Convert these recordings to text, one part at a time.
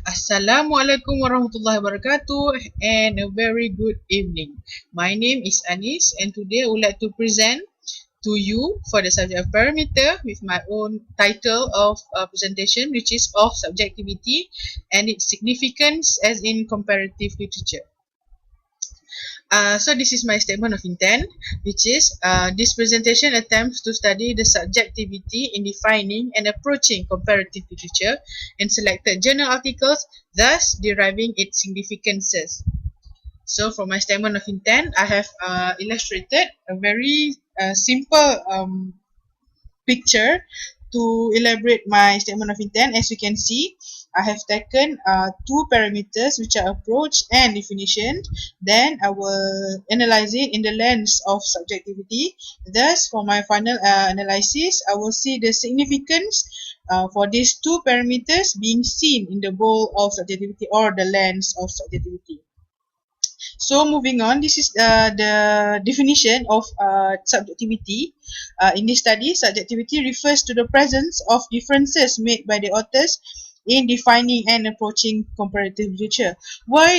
Assalamualaikum warahmatullahi wabarakatuh and a very good evening. My name is Anis and today I would like to present to you for the subject of parameter with my own title of presentation, which is of subjectivity and its significance as in comparative literature. So this is my statement of intent, which is this presentation attempts to study the subjectivity in defining and approaching comparative literature in selected journal articles, thus deriving its significances. So for my statement of intent, I have illustrated a very simple picture to elaborate my statement of intent. As you can see, I have taken two parameters, which are approach and definition. Then I will analyze it in the lens of subjectivity. Thus, for my final analysis, I will see the significance for these two parameters being seen in the bowl of subjectivity or the lens of subjectivity. So moving on, this is the definition of subjectivity. In this study, subjectivity refers to the presence of differences made by the authors in defining and approaching comparative literature. Why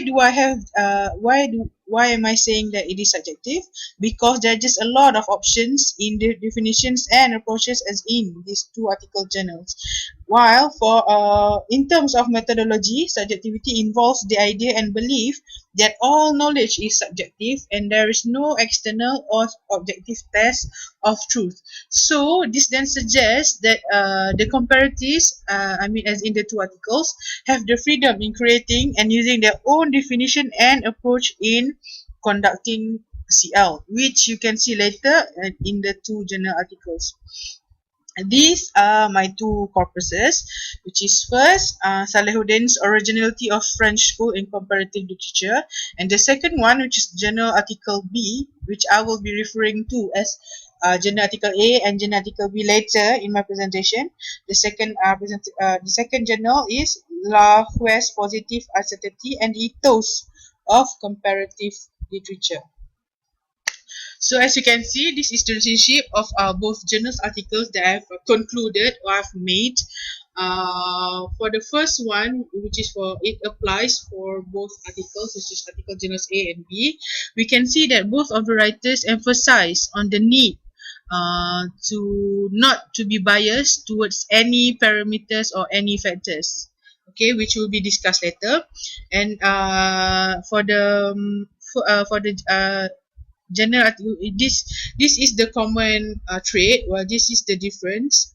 am I saying that it is subjective? Because there are just a lot of options in the definitions and approaches as in these two article journals. While for in terms of methodology, subjectivity involves the idea and belief that all knowledge is subjective and there is no external or objective test of truth. So this then suggests that the comparatives, as in the two articles, have the freedom in creating and using their own definition and approach in conducting CL, which you can see later in the two journal articles. These are my two corpuses, which is first Salahuddin's Originality of French School in Comparative Literature, and the second one, which is Journal Article B, which I will be referring to as Journal Article A and Journal Article B later in my presentation. The second journal is La Juez Positive Uncertainty and Ethos of Comparative Literature. So as you can see, this is the relationship of both journals articles that I've concluded or I've made. For the first one, which is it applies for both articles, which is article journals A and B. We can see that both of the writers emphasize on the need to not to be biased towards any parameters or any factors. Okay, which will be discussed later. And for the general, this is the common trait, while this is the difference.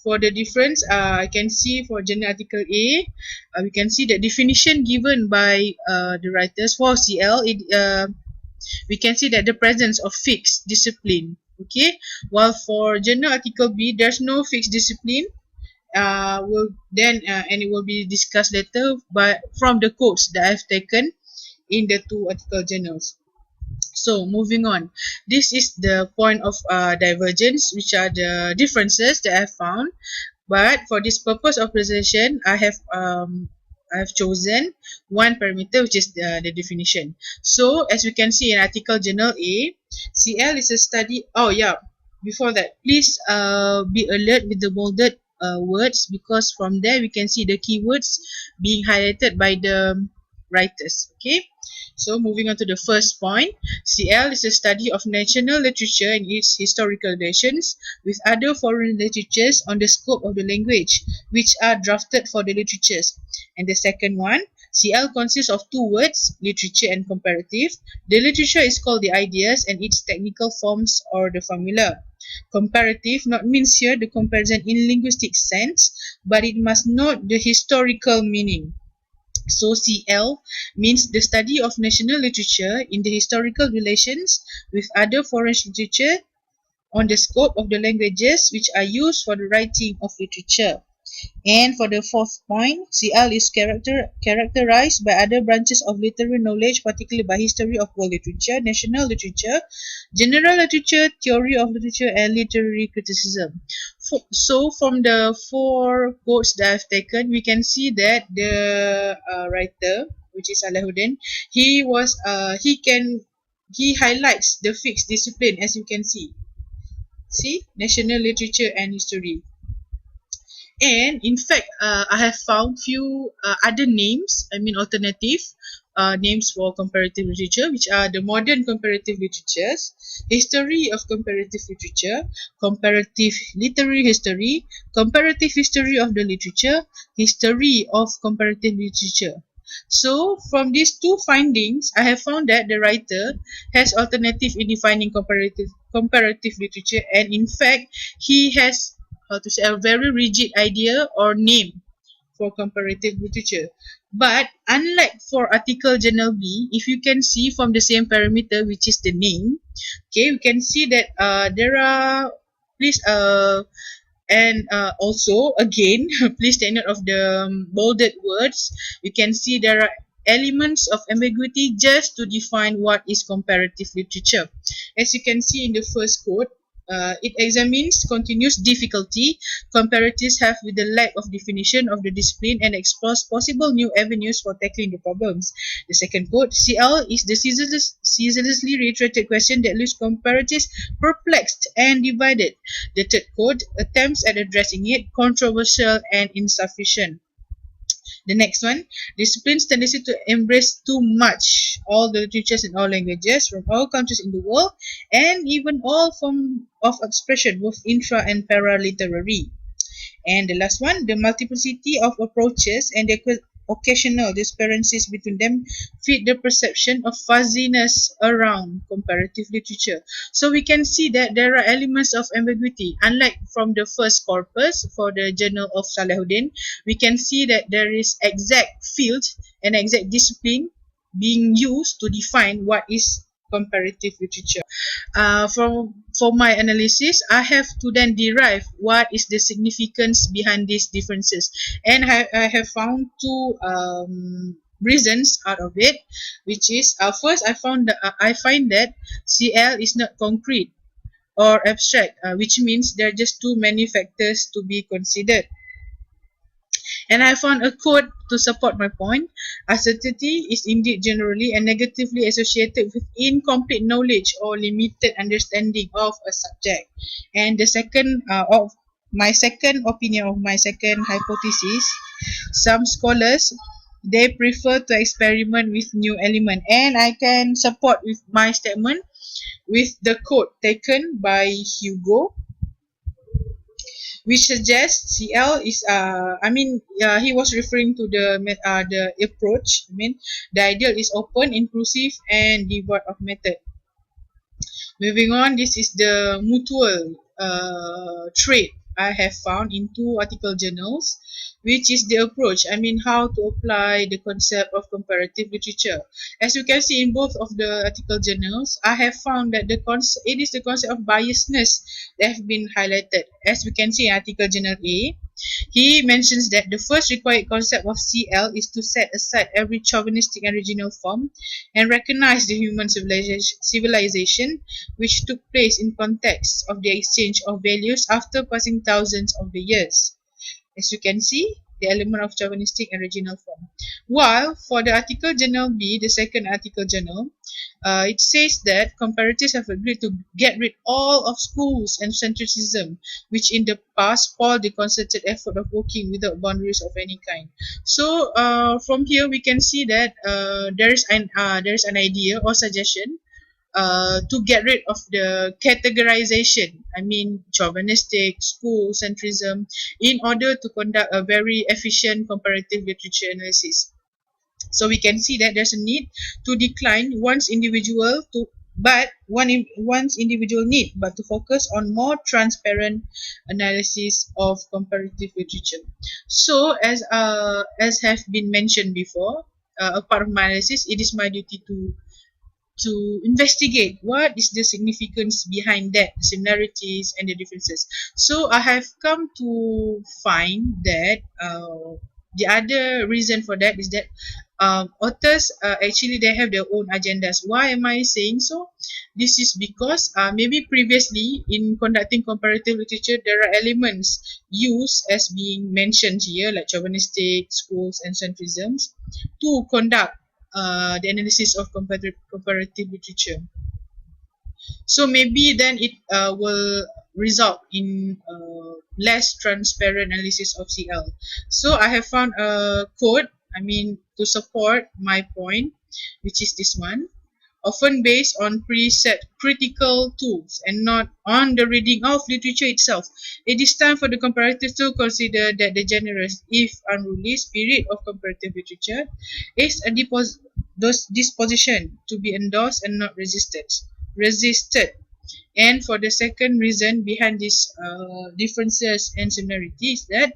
For the difference, I can see for general article A, we can see the definition given by the writers for CL. We can see that the presence of fixed discipline. Okay, while for general article B, there's no fixed discipline. And it will be discussed later, but from the quotes that I've taken in the two article journals. So moving on, this is the point of divergence, which are the differences that I have found. But for this purpose of presentation, I have chosen one parameter, which is the definition. So as we can see in article journal A, CL is a study. Oh yeah, before that, please be alert with the bolded words, because from there we can see the keywords being highlighted by the writers. Okay, so moving on to the first point, CL is a study of national literature and its historical relations with other foreign literatures on the scope of the language, which are drafted for the literatures. And the second one, CL consists of two words, literature and comparative. The literature is called the ideas and its technical forms or the formula. Comparative not means here the comparison in linguistic sense, but it must note the historical meaning. So CL means the study of national literature in the historical relations with other foreign literature on the scope of the languages which are used for the writing of literature. And for the fourth point, CL is characterized by other branches of literary knowledge, particularly by history of world literature, national literature, general literature, theory of literature, and literary criticism. So from the four quotes that I've taken, we can see that the writer, which is Salahuddin, he highlights the fixed discipline, as you can see. See, national literature and history. And in fact, I have found few other names, I mean alternative names for comparative literature, which are the modern comparative literatures, history of comparative literature, comparative literary history, comparative history of the literature, history of comparative literature. So from these two findings, I have found that the writer has alternative in defining comparative literature, and in fact, he has, how to say, a very rigid idea or name for comparative literature. But unlike for article journal B, if you can see from the same parameter, which is the name, okay, we can see that there are, please and also again, please take note of the bolded words. You can see there are elements of ambiguity just to define what is comparative literature. As you can see in the first quote, it examines continuous difficulty comparatives have with the lack of definition of the discipline and explores possible new avenues for tackling the problems. The second quote, CL is the ceaselessly reiterated question that leaves comparatives perplexed and divided. The third quote, attempts at addressing it, controversial and insufficient. The next one, discipline's tendency to embrace too much all the literatures in all languages from all countries in the world and even all forms of expression, both intra and para-literary. And the last one, the multiplicity of approaches and the occasional discrepancies between them feed the perception of fuzziness around comparative literature. So we can see that there are elements of ambiguity. Unlike from the first corpus for the Journal of Salahuddin, we can see that there is exact field and exact discipline being used to define what is comparative literature. For my analysis, I have to then derive what is the significance behind these differences, and I have found two reasons out of it, which is first I find that CL is not concrete or abstract, which means there are just too many factors to be considered. And I found a quote to support my point. Uncertainty is indeed generally and negatively associated with incomplete knowledge or limited understanding of a subject. And the second of my second opinion of my second hypothesis, some scholars they prefer to experiment with new element, and I can support with my statement with the quote taken by Hugo, which suggests CL is he was referring to the approach. I mean, the ideal is open, inclusive, and devoid of method. Moving on, this is the mutual trait I have found in two article journals, which is the approach. I mean, how to apply the concept of comparative literature. As you can see in both of the article journals, I have found that it is the concept of biasness that have been highlighted. As we can see in article journal A, he mentions that the first required concept of CL is to set aside every chauvinistic and regional form and recognize the human civilization which took place in context of the exchange of values after passing thousands of the years. As you can see, the element of chauvinistic and regional form. While for the article journal B, the second article journal, it says that comparatives have agreed to get rid all of schools and centricism, which in the past spoiled the concerted effort of working without boundaries of any kind. So from here we can see that there is an idea or suggestion to get rid of the categorization, I mean chauvinistic, school centrism, in order to conduct a very efficient comparative literature analysis. So we can see that there's a need to decline one's individual need, but to focus on more transparent analysis of comparative literature. So as have been mentioned before, a part of my analysis, it is my duty to investigate what is the significance behind that, the similarities and the differences. So I have come to find that the other reason for that is that authors actually they have their own agendas. Why am I saying so? This is because maybe previously in conducting comparative literature there are elements used as being mentioned here like chauvinistic, schools and centrisms to conduct the analysis of comparative literature. So maybe then it will result in less transparent analysis of CL. So I have found a quote, to support my point, which is this one. Often based on preset critical tools and not on the reading of literature itself. It is time for the comparators to consider that the generous, if unruly, spirit of comparative literature is a disposition to be endorsed and not resisted. And for the second reason behind these differences and similarities, that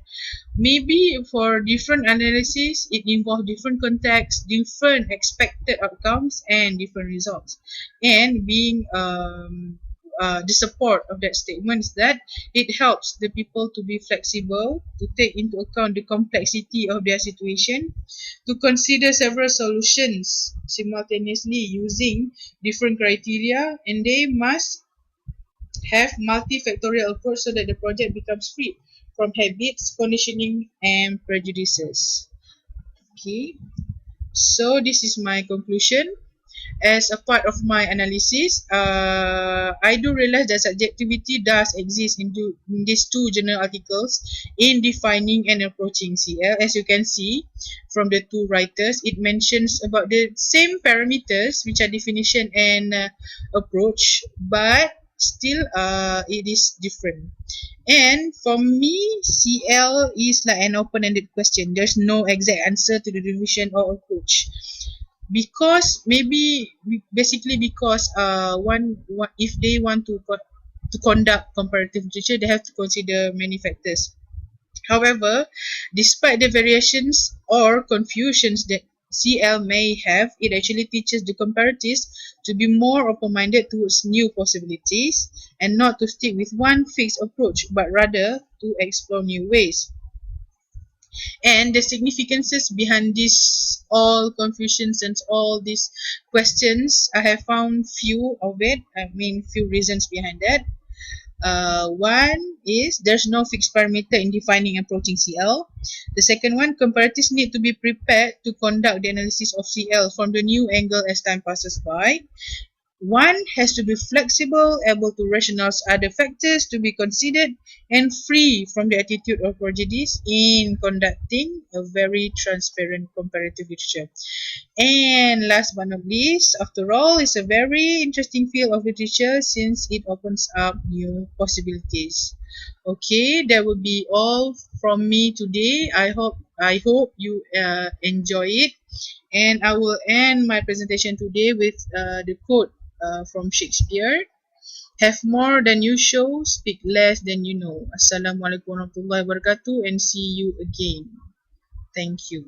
maybe for different analysis, it involves different contexts, different expected outcomes, and different results. And being the support of that statement is that it helps the people to be flexible, to take into account the complexity of their situation, to consider several solutions simultaneously using different criteria, and they must have multifactorial approach so that the project becomes free from habits, conditioning, and prejudices. Okay, so this is my conclusion. As a part of my analysis, I do realize that subjectivity does exist in these two journal articles in defining and approaching CL. As you can see from the two writers, it mentions about the same parameters, which are definition and approach, but still it is different. And for me, CL is like an open-ended question. There's no exact answer to the division or approach, because maybe basically because one if they want to conduct comparative literature, they have to consider many factors. However, despite the variations or confusions that CL may have, it actually teaches the comparatists to be more open-minded towards new possibilities and not to stick with one fixed approach, but rather to explore new ways. And the significances behind this all confusions and all these questions, I have found few of it. Few reasons behind that. One is there's no fixed parameter in defining and approaching CL. The second one, comparatists need to be prepared to conduct the analysis of CL from the new angle as time passes by. One has to be flexible, able to rationalize other factors to be considered, and free from the attitude of prejudice in conducting a very transparent comparative literature. And last but not least, after all, it's a very interesting field of literature since it opens up new possibilities. Okay, that will be all from me today. I hope you enjoy it, and I will end my presentation today with the quote from Shakespeare. Have more than you show, speak less than you know. Assalamualaikum warahmatullahi wabarakatuh, and see you again. Thank you.